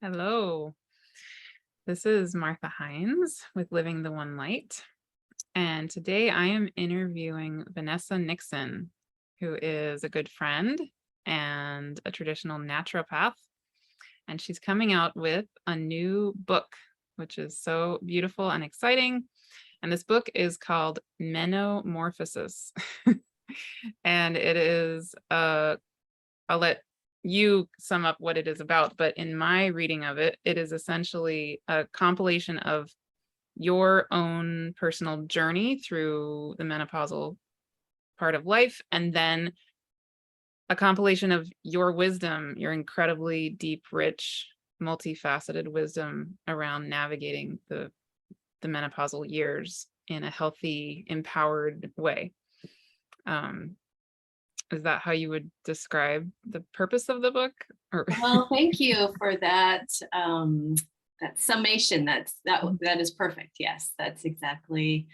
Hello, this is Martha Hines with Living the One Light. And today I am interviewing Vanessa Nixon, who is a good friend and a traditional naturopath. And she's coming out with a new book, which is so beautiful and exciting. And this book is called Meno-Morphosis. And it is, I'll let you sum up what it is about, but in my reading of it, it is essentially a compilation of your own personal journey through the menopausal part of life, and then a compilation of your wisdom, your incredibly deep, rich, multifaceted wisdom around navigating the menopausal years in a healthy, empowered way. Is that how you would describe the purpose of the book? Or Well, thank you for that that summation. That is perfect. Yes, that's exactly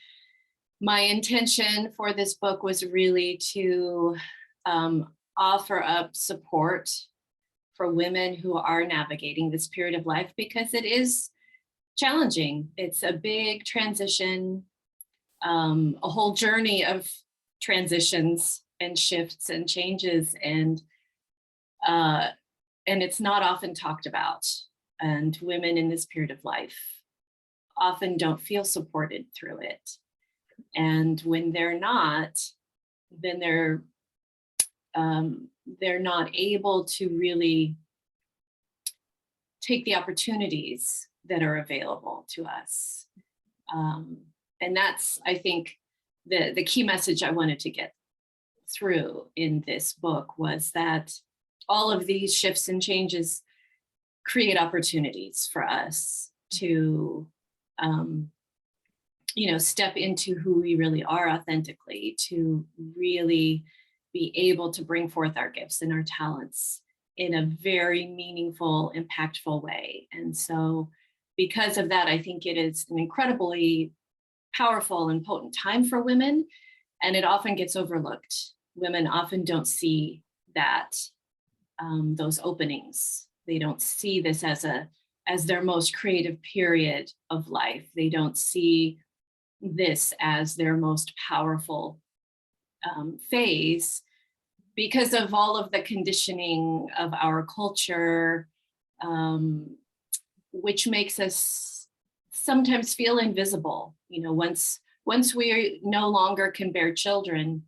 my intention for this book, was really to offer up support for women who are navigating this period of life, because it is challenging. It's a big transition, a whole journey of transitions and shifts and changes, uh, and it's not often talked about. And women in this period of life often don't feel supported through it. And when they're not, then they're not able to really take the opportunities that are available to us. And that's, I think, the key message I wanted to get through in this book, was that all of these shifts and changes create opportunities for us to step into who we really are authentically, to really be able to bring forth our gifts and our talents in a very meaningful, impactful way. And so because of that, I think it is an incredibly powerful and potent time for women, and it often gets overlooked. Women often don't see that, those openings. They don't see this as their most creative period of life. They don't see this as their most powerful phase, because of all of the conditioning of our culture, which makes us sometimes feel invisible. Once we no longer can bear children,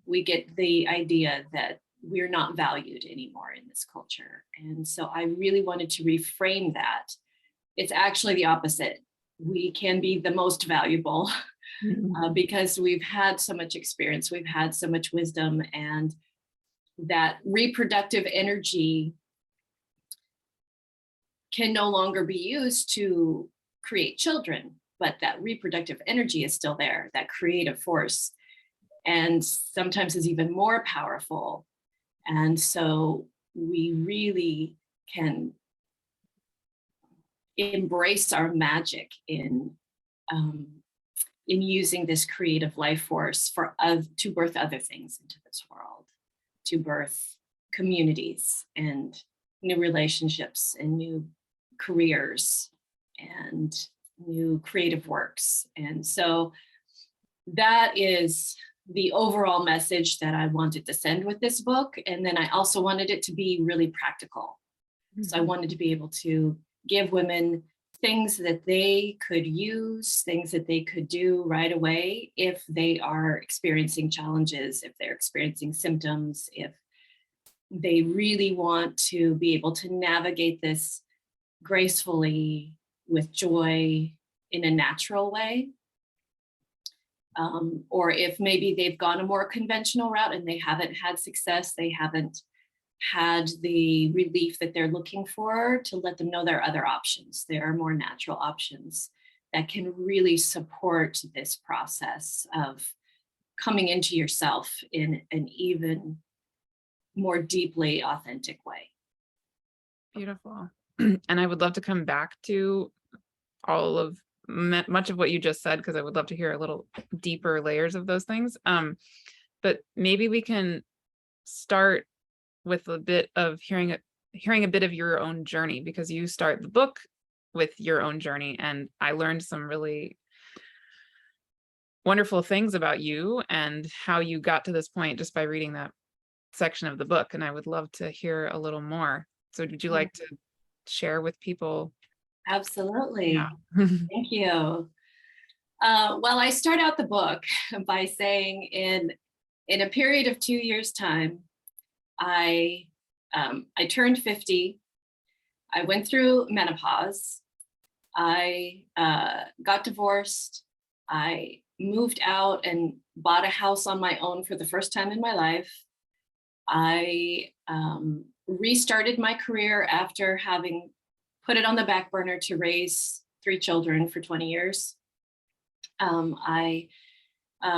we get the idea that we're not valued anymore in this culture. And so I really wanted to reframe that. It's actually the opposite. We can be the most valuable because we've had so much experience, we've had so much wisdom, and that reproductive energy can no longer be used to create children, but that reproductive energy is still there, that creative force, and sometimes is even more powerful. And so we really can embrace our magic in using this creative life force to birth other things into this world, to birth communities and new relationships and new careers and new creative works. And so that is the overall message that I wanted to send with this book. And then I also wanted it to be really practical. So I wanted to be able to give women things that they could use, things that they could do right away if they are experiencing challenges, if they're experiencing symptoms, if they really want to be able to navigate this gracefully, with joy, in a natural way. Or if maybe they've gone a more conventional route and they haven't had success, they haven't had the relief that they're looking for, to let them know there are other options. There are more natural options that can really support this process of coming into yourself in an even more deeply authentic way. Beautiful. And I would love to come back to all of much of what you just said, because I would love to hear a little deeper layers of those things. But maybe we can start with a bit of hearing hearing a bit of your own journey, because you start the book with your own journey, and I learned some really wonderful things about you and how you got to this point just by reading that section of the book. And I would love to hear a little more. So would you like to share with people? Absolutely. Yeah. Thank you. Well, I start out the book by saying in a period of 2 years' time, I turned 50. I went through menopause. I got divorced. I moved out and bought a house on my own for the first time in my life. I restarted my career after having put it on the back burner to raise 3 children for 20 years. I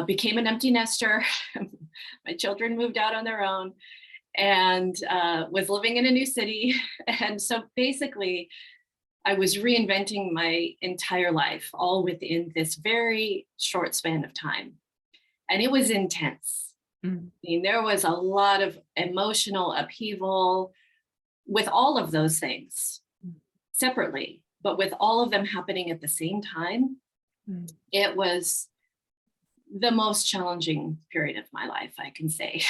became an empty nester. My children moved out on their own and was living in a new city. And so basically, I was reinventing my entire life, all within this very short span of time. And it was intense. Mm. I mean, there was a lot of emotional upheaval with all of those things separately, but with all of them happening at the same time. Mm. It was the most challenging period of my life, I can say.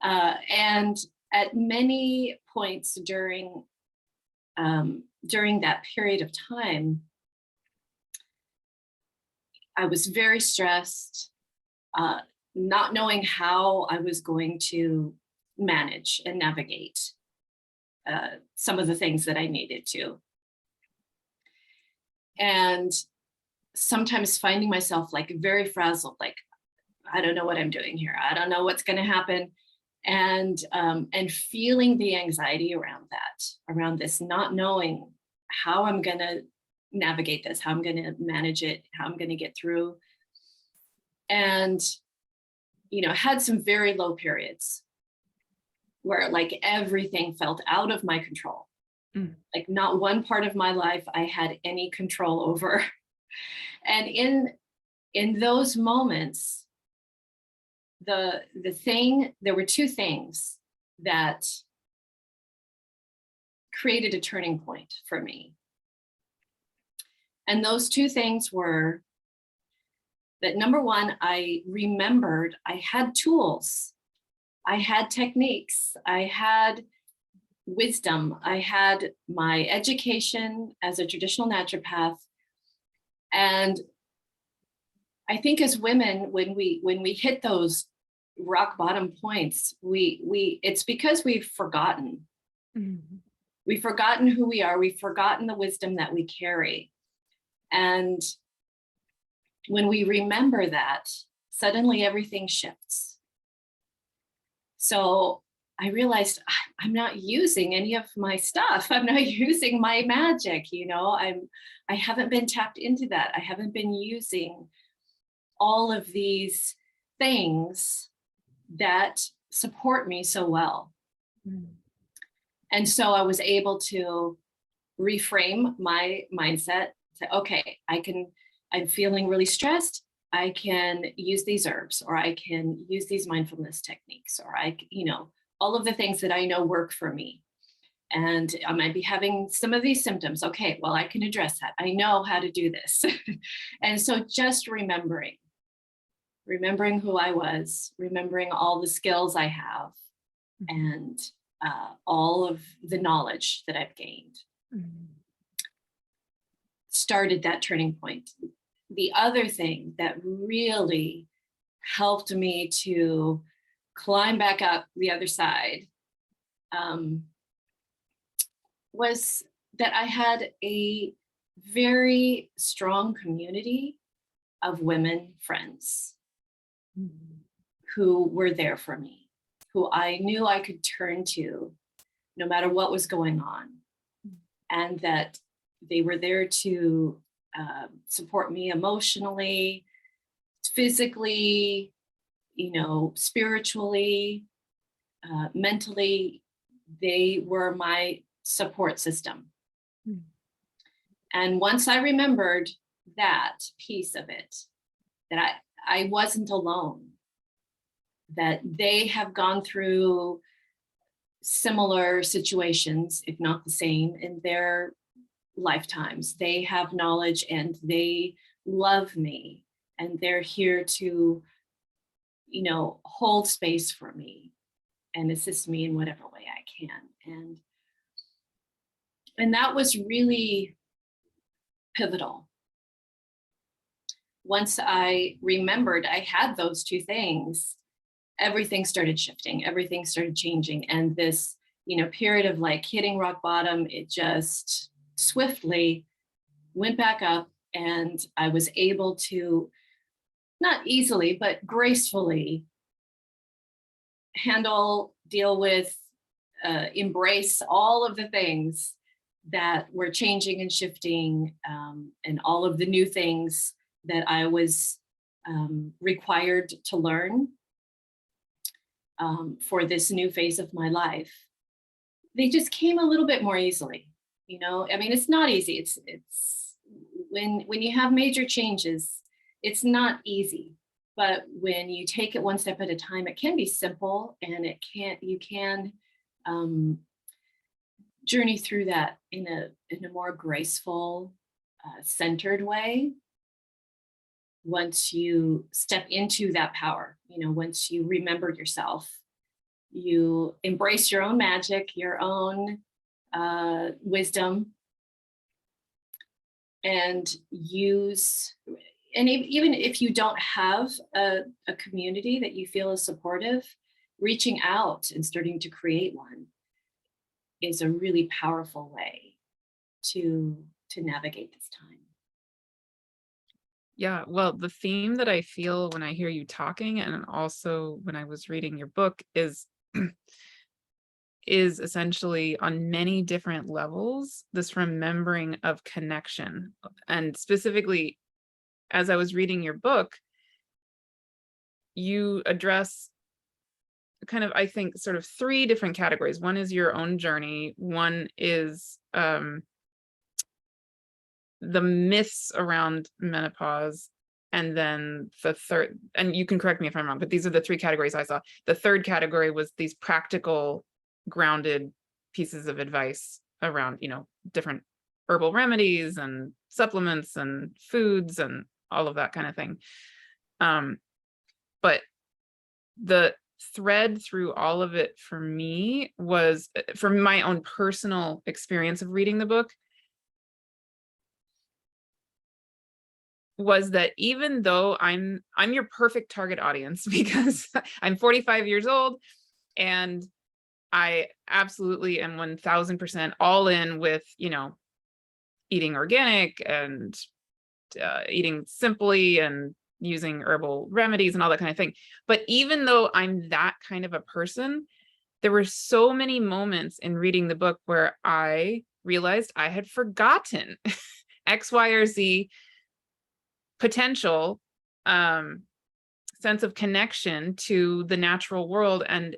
And at many points during that period of time, I was very stressed, not knowing how I was going to manage and navigate some of the things that I needed to. And sometimes finding myself like very frazzled, like, I don't know what I'm doing here. I don't know what's going to happen. And feeling the anxiety around this, not knowing how I'm going to navigate this, how I'm going to manage it, how I'm going to get through. And, had some very low periods where like everything felt out of my control. Mm. Like not one part of my life I had any control over. And in those moments, there were 2 things that created a turning point for me. And those 2 things were that, number one, I remembered I had tools, I had techniques, I had wisdom, I had my education as a traditional naturopath. And I think as women, when we hit those rock bottom points, it's because we've forgotten. Mm-hmm. We've forgotten who we are. We've forgotten the wisdom that we carry. And when we remember that, suddenly everything shifts. So I realized I'm not using any of my stuff. I'm not using my magic. I haven't been tapped into that. I haven't been using all of these things that support me so well. Mm. And so I was able to reframe my mindset, say, okay, I'm feeling really stressed. I can use these herbs, or I can use these mindfulness techniques, or all of the things that I know work for me. And I might be having some of these symptoms. Okay, well, I can address that. I know how to do this. And so just remembering who I was, remembering all the skills I have, and all of the knowledge that I've gained, started that turning point. The other thing that really helped me to climb back up the other side was that I had a very strong community of women friends who were there for me, who I knew I could turn to no matter what was going on, and that they were there to support me emotionally, physically, spiritually, mentally. They were my support system. And once I remembered that piece of it, that I wasn't alone, that they have gone through similar situations, if not the same, in their lifetimes. They have knowledge and they love me, and they're here to, hold space for me and assist me in whatever way I can. And that was really pivotal. Once I remembered I had those two things, everything started shifting, everything started changing. And this, period of like hitting rock bottom, it just swiftly went back up, and I was able to, not easily, but gracefully deal with, embrace all of the things that were changing and shifting, and all of the new things that I was required to learn for this new phase of my life. They just came a little bit more easily. I mean, it's not easy. It's when you have major changes, it's not easy. But when you take it one step at a time, it can be simple, and you can journey through that in a more graceful, centered way. Once you step into that power, once you remember yourself, you embrace your own magic, your own wisdom, and even if you don't have a community that you feel is supportive, reaching out and starting to create one is a really powerful way to navigate this time. Yeah, well, the theme that I feel when I hear you talking, and also when I was reading your book, is essentially on many different levels, this remembering of connection. And specifically, as I was reading your book, you address kind of, I think, sort of three different categories. One is your own journey. One is the myths around menopause. And then the third, and you can correct me if I'm wrong, but these are the three categories I saw. The third category was these practical, grounded pieces of advice around, different herbal remedies and supplements and foods and all of that kind of thing. But the thread through all of it for me was, from my own personal experience of reading the book, was that even though I'm your perfect target audience, because I'm 45 years old and I absolutely am 1000% all in with, eating organic and eating simply and using herbal remedies and all that kind of thing. But even though I'm that kind of a person, there were so many moments in reading the book where I realized I had forgotten X, Y, or Z potential sense of connection to the natural world and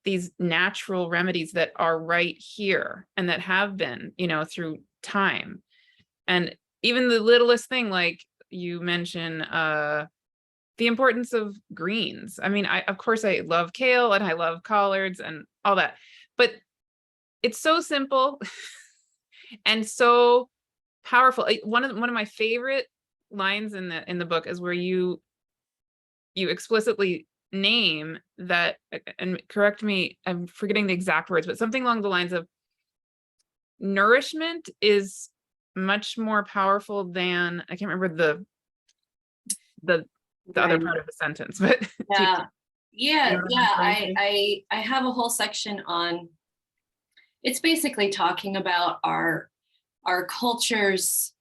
these natural remedies that are right here and that have been, through time. And even the littlest thing, like you mention, the importance of greens. I mean, of course I love kale and I love collards and all that, but it's so simple and so powerful. One of my favorite lines in the book is where you explicitly name that, and correct me, I'm forgetting the exact words, but something along the lines of nourishment is much more powerful than, I can't remember the other part of the sentence, but yeah. I have a whole section on, it's basically talking about our culture's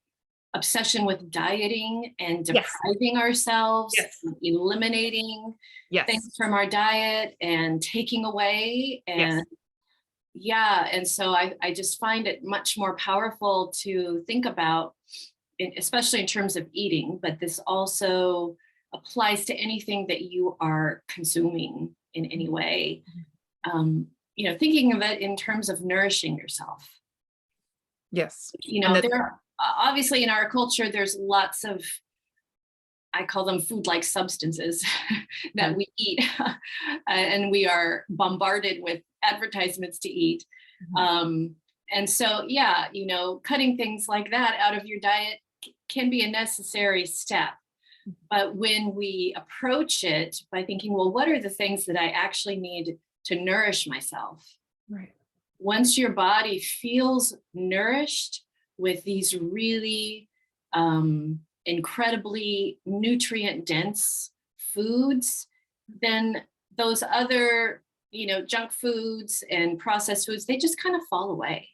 obsession with dieting and depriving ourselves, eliminating things from our diet and taking away. And and so I just find it much more powerful to think about, especially in terms of eating, but this also applies to anything that you are consuming in any way. Thinking of it in terms of nourishing yourself. Yes. There are, obviously in our culture, there's lots of I call them food-like substances that we eat, and we are bombarded with advertisements to eat. And so, yeah, cutting things like that out of your diet can be a necessary step. But when we approach it by thinking, well, what are the things that I actually need to nourish myself? Right. Once your body feels nourished with these really incredibly nutrient dense foods, then those other, junk foods and processed foods, they just kind of fall away,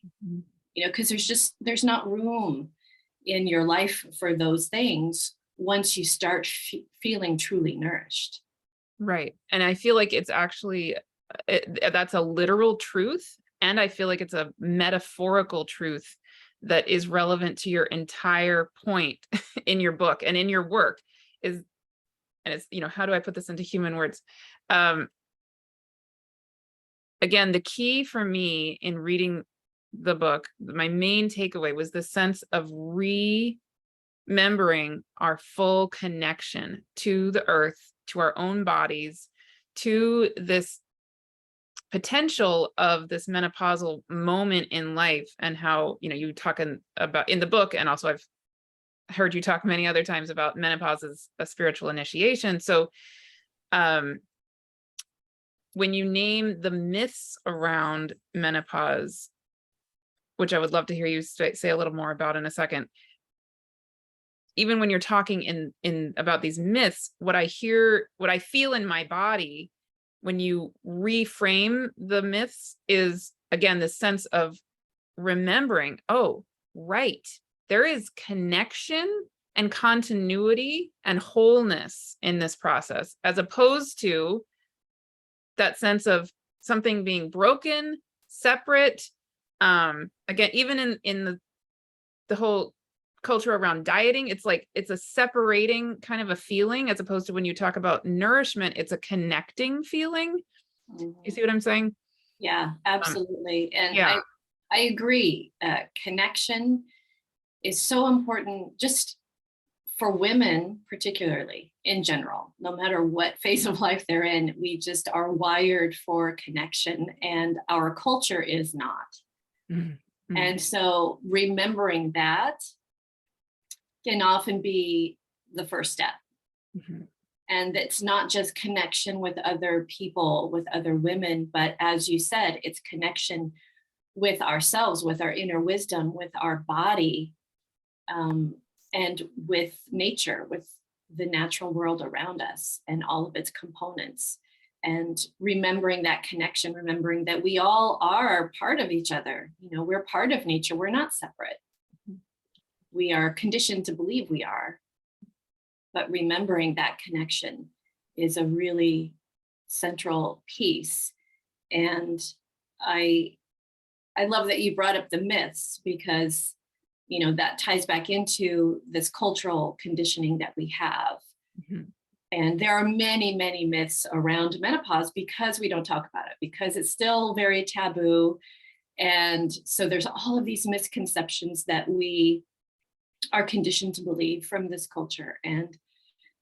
because there's not room in your life for those things once you start feeling truly nourished. Right. And I feel like it's actually, that's a literal truth. And I feel like it's a metaphorical truth that is relevant to your entire point in your book and in your work and it's, how do I put this into human words? Again, the key for me in reading the book, my main takeaway was the sense of remembering our full connection to the earth, to our own bodies, to this potential of this menopausal moment in life, and how, you talking about in the book, and also I've heard you talk many other times about menopause as a spiritual initiation. So when you name the myths around menopause, which I would love to hear you say a little more about in a second, even when you're talking in about these myths, what I feel in my body when you reframe the myths is, again, this sense of remembering, oh, right, there is connection and continuity and wholeness in this process, as opposed to that sense of something being broken, separate. Again, even in the whole culture around dieting, it's like it's a separating kind of a feeling, as opposed to when you talk about nourishment, it's a connecting feeling. You see what I'm saying? Yeah, absolutely. And yeah. I agree. Connection is so important, just for women, particularly in general. No matter what phase of life they're in, we just are wired for connection, and our culture is not. Mm-hmm. And so remembering that can often be the first step. Mm-hmm. And it's not just connection with other people, with other women, but as you said, it's connection with ourselves, with our inner wisdom, with our body, and with nature, with the natural world around us and all of its components. And remembering that connection, remembering that we all are part of each other. We're part of nature. We're not separate. We are conditioned to believe we are. But remembering that connection is a really central piece. And I love that you brought up the myths, because that ties back into this cultural conditioning that we have. Mm-hmm. And there are many, many myths around menopause because we don't talk about it, because it's still very taboo. And so there's all of these misconceptions that we are conditioned to believe from this culture. And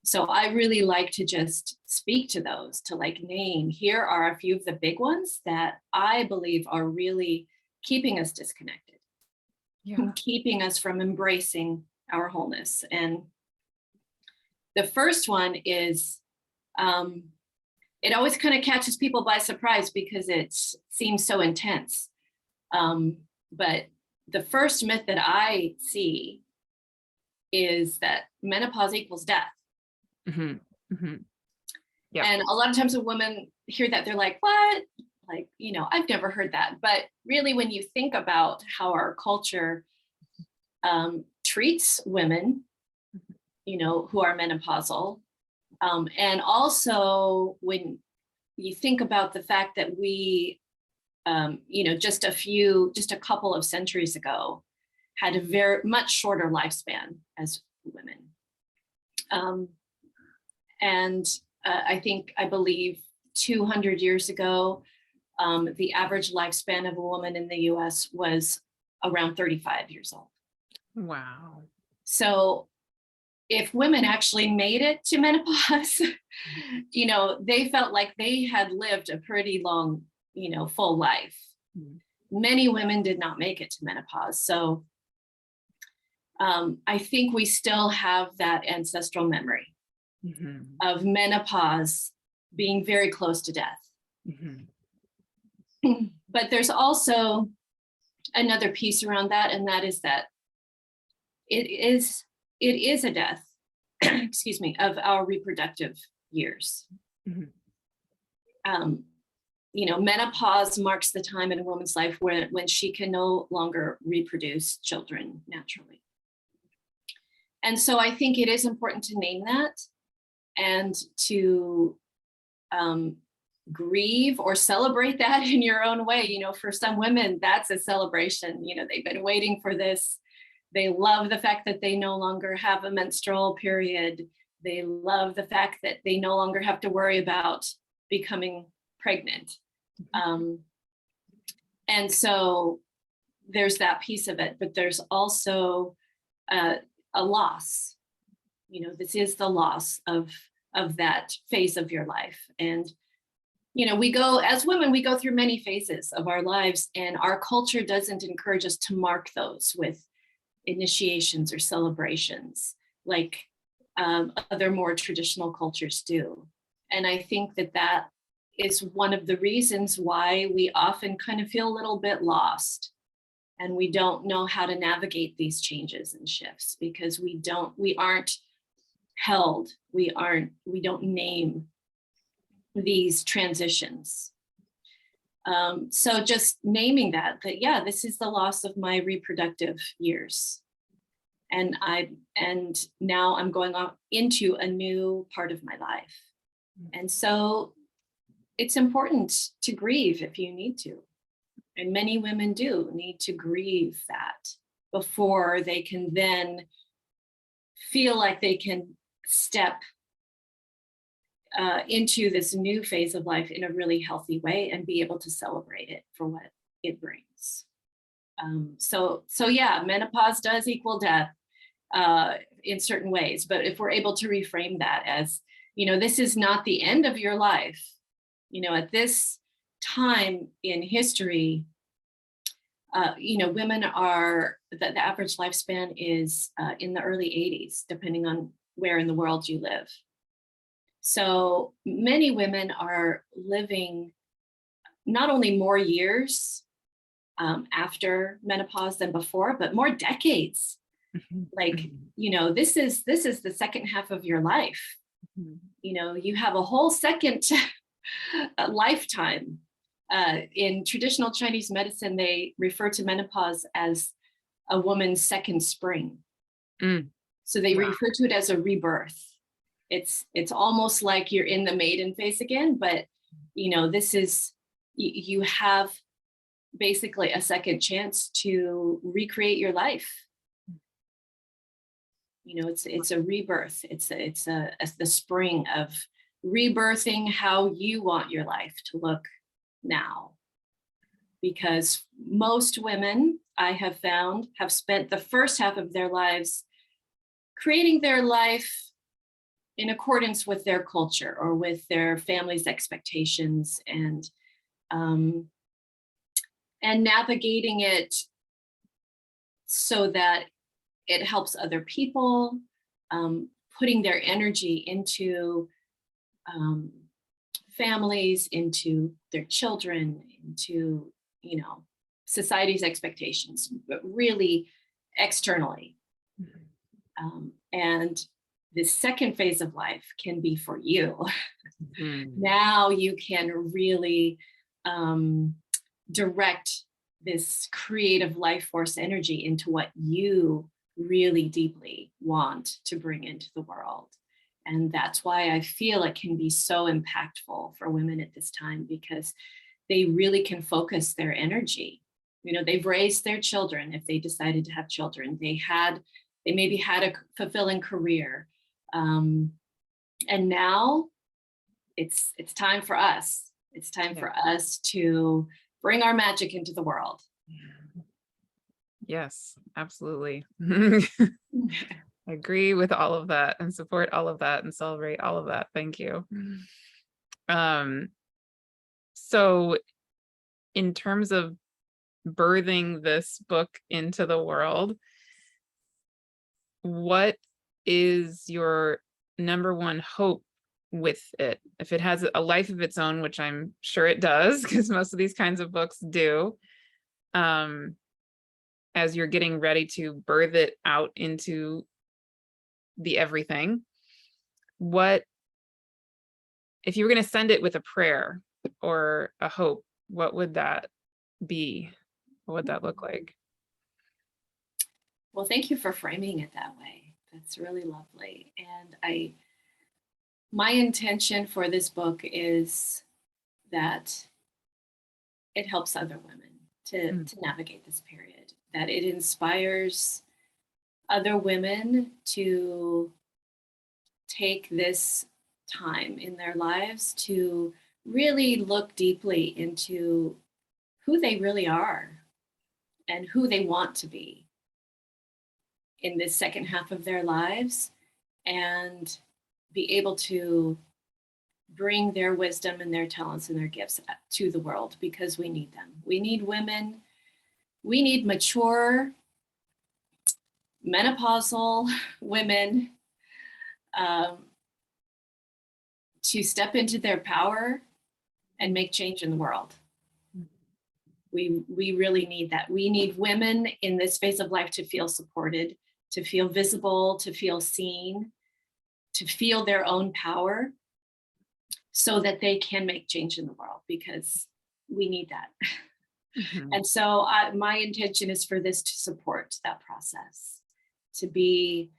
so I really like to just speak to those, to name, here are a few of the big ones that I believe are really keeping us disconnected, keeping us from embracing our wholeness. And the first one is, it always kind of catches people by surprise because it seems so intense. But the first myth that I see is that menopause equals death. Mm-hmm. Mm-hmm. Yeah. And a lot of times when women hear that, they're like, what? I've never heard that. But really, when you think about how our culture treats women, who are menopausal, and also when you think about the fact that we, just a couple of centuries ago, had a very much shorter lifespan as women. I believe 200 years ago, the average lifespan of a woman in the US was around 35 years old. Wow. So if women actually made it to menopause, they felt like they had lived a pretty long, full life. Many women did not make it to menopause. So I think we still have that ancestral memory of menopause being very close to death. But there's also another piece around that, and that is that it is a death, excuse me, of our reproductive years. Menopause marks the time in a woman's life when she can no longer reproduce children naturally. And so I think it is important to name that and to grieve or celebrate that in your own way. For some women, that's a celebration. They've been waiting for this. They love the fact that they no longer have a menstrual period. They love the fact that they no longer have to worry about becoming pregnant. And so there's that piece of it, but there's also a loss. This is the loss of that phase of your life. And as women, we go through many phases of our lives, and our culture doesn't encourage us to mark those with initiations or celebrations like other more traditional cultures do. And I think that is one of the reasons why we often kind of feel a little bit lost, and we don't know how to navigate these changes and shifts because we aren't held, we don't name these transitions. So just naming that yeah, this is the loss of my reproductive years. And now I'm going on into a new part of my life. And so it's important to grieve if you need to. And many women do need to grieve that before they can then feel like they can step into this new phase of life in a really healthy way and be able to celebrate it for what it brings. So yeah, menopause does equal death in certain ways, but if we're able to reframe that as, this is not the end of your life. At this time in history, women the average lifespan is in the early 80s, depending on where in the world you live. So many women are living not only more years after menopause than before, but more decades. Like, this is the second half of your life. You have a whole second lifetime. In traditional Chinese medicine, they refer to menopause as a woman's second spring. So they refer to it as a rebirth. It's almost like you're in the maiden phase again, but this is, you have basically a second chance to recreate your life. It's a rebirth. It's the spring of rebirthing how you want your life to look now. Because most women, I have found, have spent the first half of their lives creating their life in accordance with their culture or with their family's expectations, and navigating it so that it helps other people, putting their energy into families, into their children, into society's expectations, but really externally. And the second phase of life can be for you. Now you can really direct this creative life force energy into what you really deeply want to bring into the world. And that's why I feel it can be so impactful for women at this time, because they really can focus their energy. They've raised their children if they decided to have children. They maybe had a fulfilling career. And now it's time for us. It's time for us to bring our magic into the world. Yes, absolutely. I agree with all of that and support all of that and celebrate all of that. Thank you. Um, so in terms of birthing this book into the world, what is your number one hope with it? If it has a life of its own, which I'm sure it does, because most of these kinds of books do, as you're getting ready to birth it out into the everything, what, if you were going to send it with a prayer or a hope, what would that be? What would that look like? Well, thank you for framing it that way. That's really lovely. And my intention for this book is that it helps other women to navigate this period, that it inspires other women to take this time in their lives to really look deeply into who they really are and who they want to be in this second half of their lives, and be able to bring their wisdom and their talents and their gifts to the world, because we need them. We need women. We need mature, menopausal women to step into their power and make change in the world. We really need that. We need women in this phase of life to feel supported, to feel visible, to feel seen, to feel their own power, so that they can make change in the world, because we need that. And so my intention is for this to support that process, to be,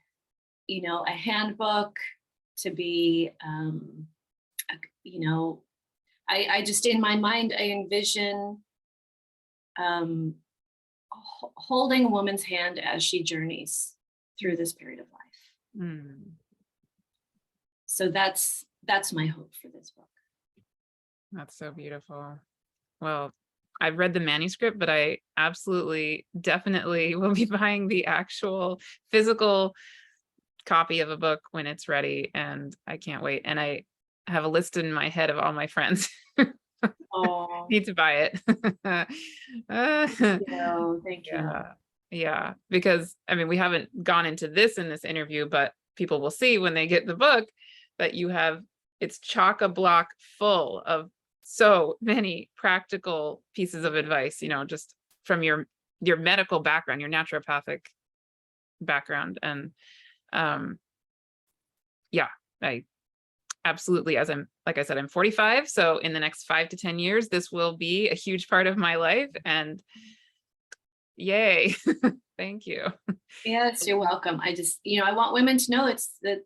a handbook, to be, I just, in my mind, I envision holding a woman's hand as she journeys through this period of life. So that's my hope for this book. That's so beautiful. Well, I've read the manuscript, but I absolutely, definitely will be buying the actual physical copy of a book when it's ready, and I can't wait. And I have a list in my head of all my friends Oh, need to buy it. thank you. Yeah, because I mean, we haven't gone into this in this interview, but people will see when they get the book that it's chock-a-block full of so many practical pieces of advice, just from your medical background, your naturopathic background. And yeah, I absolutely, like I said, I'm 45. So in the next 5 to 10 years, this will be a huge part of my life, and yay. Thank you. Yes, you're welcome. I just, I want women to know that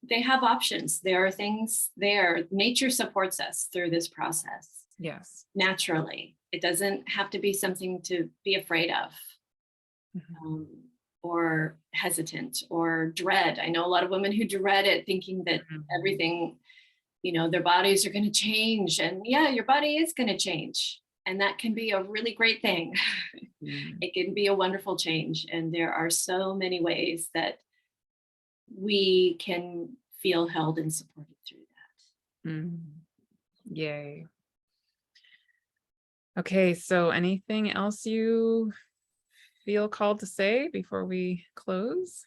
they have options. There are things there. Nature supports us through this process. Yes. Naturally. It doesn't have to be something to be afraid of, or hesitant or dread. I know a lot of women who dread it, thinking that everything, their bodies are going to change. And yeah, your body is going to change. And that can be a really great thing. It can be a wonderful change. And there are so many ways that we can feel held and supported through that. Yay. Okay, so anything else you feel called to say before we close?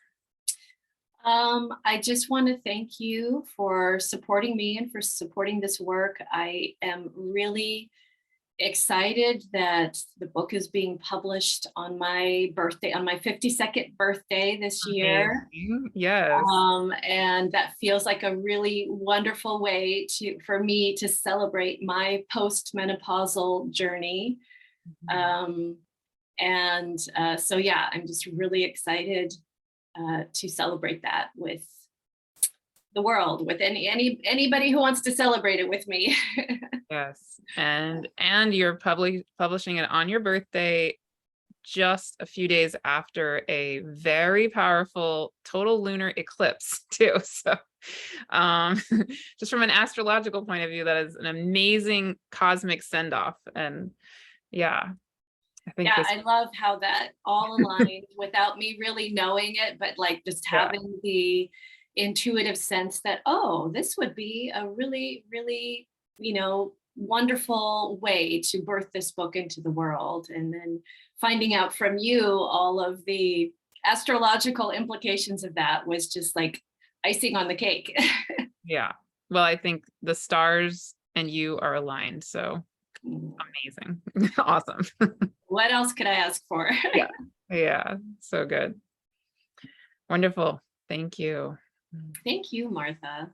I just want to thank you for supporting me and for supporting this work. I am really excited that the book is being published on my birthday, on my 52nd birthday this year. Yes. And that feels like a really wonderful way for me to celebrate my post-menopausal journey. So yeah, I'm just really excited to celebrate that with the world, with anybody who wants to celebrate it with me. Yes, and you're publishing it on your birthday, just a few days after a very powerful total lunar eclipse too. So just from an astrological point of view, that is an amazing cosmic send-off. And yeah, I think Yeah, this, I love how that all aligned without me really knowing it, but like just yeah, having the intuitive sense that, oh, this would be a really, really, wonderful way to birth this book into the world. And then finding out from you all of the astrological implications of that was just like icing on the cake. yeah. Well, I think the stars and you are aligned. So amazing. Awesome. What else could I ask for? Yeah. Yeah. So good. Wonderful. Thank you. Thank you, Martha.